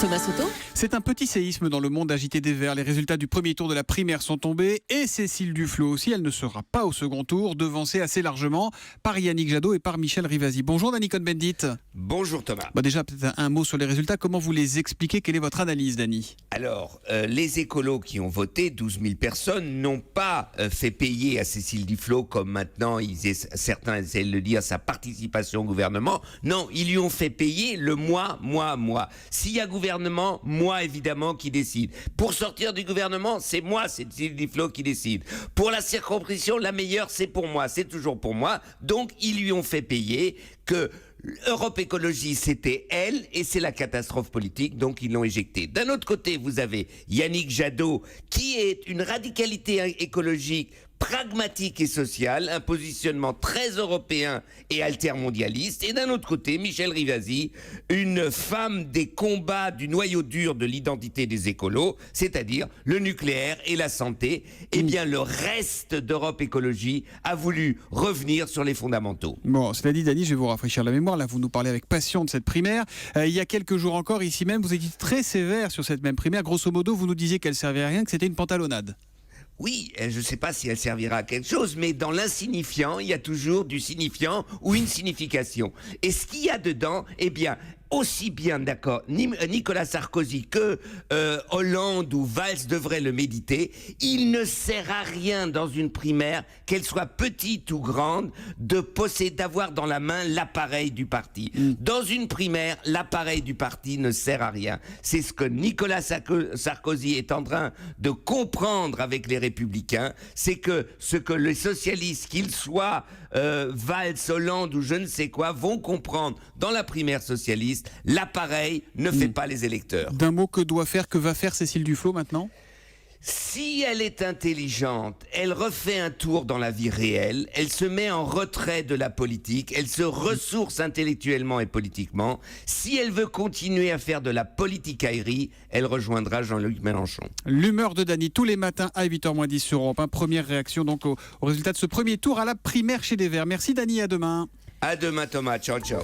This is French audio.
Thomas Soto. C'est un petit séisme dans le monde agité des Verts. Les résultats du premier tour de la primaire sont tombés et Cécile Duflot aussi. Elle ne sera pas au second tour, devancée assez largement par Yannick Jadot et par Michel Rivasi. Bonjour Dany Cohn-Bendit. Bonjour Thomas. Déjà peut-être un mot sur les résultats. Comment vous les expliquez? Quelle est votre analyse, Dany? Alors, les écolos qui ont voté, 12 000 personnes, n'ont pas fait payer à Cécile Duflot, comme maintenant certains essaient de le dire, sa participation au gouvernement. Non, ils lui ont fait payer le moi. S'il y a gouvernement, moi évidemment qui décide. Pour sortir du gouvernement, c'est moi, c'est Cécile Duflot qui décide. Pour la circonscription, la meilleure, c'est pour moi, c'est toujours pour moi. Donc, ils lui ont fait payer que Europe Écologie, c'était elle, et c'est la catastrophe politique, donc ils l'ont éjectée. D'un autre côté, vous avez Yannick Jadot, qui est une radicalité écologique pragmatique et sociale, un positionnement très européen et altermondialiste. Et d'un autre côté, Michel Rivasi, une femme des combats du noyau dur de l'identité des écolos, c'est-à-dire le nucléaire et la santé. Eh bien, le reste d'Europe Écologie a voulu revenir sur les fondamentaux. Bon, cela dit, Dany, je vais vous rafraîchir la mémoire. Là, vous nous parlez avec passion de cette primaire. Il y a quelques jours encore, ici même, vous étiez très sévère sur cette même primaire. Grosso modo, vous nous disiez qu'elle servait à rien, que c'était une pantalonnade. Oui, je ne sais pas si elle servira à quelque chose, mais dans l'insignifiant, il y a toujours du signifiant ou une signification. Et ce qu'il y a dedans, eh bien, aussi bien, d'accord, Nicolas Sarkozy que Hollande ou Valls devraient le méditer, il ne sert à rien dans une primaire, qu'elle soit petite ou grande, d'avoir dans la main l'appareil du parti. Dans une primaire, l'appareil du parti ne sert à rien. C'est ce que Nicolas Sarkozy est en train de comprendre avec les Républicains, c'est que ce que les socialistes, qu'ils soient Valls, Hollande ou je ne sais quoi, vont comprendre dans la primaire socialiste, l'appareil ne fait pas les électeurs. D'un mot, que va faire Cécile Duflot maintenant? Si elle est intelligente, elle refait un tour dans la vie réelle, elle se met en retrait de la politique, elle se ressource intellectuellement et politiquement. Si elle veut continuer à faire de la politicaillerie, elle rejoindra Jean-Luc Mélenchon. L'humeur de Dany tous les matins à 8h10 sur Europe 1. Première réaction donc au résultat de ce premier tour à la primaire chez les Verts. Merci Dany, à demain. À demain Thomas, ciao ciao.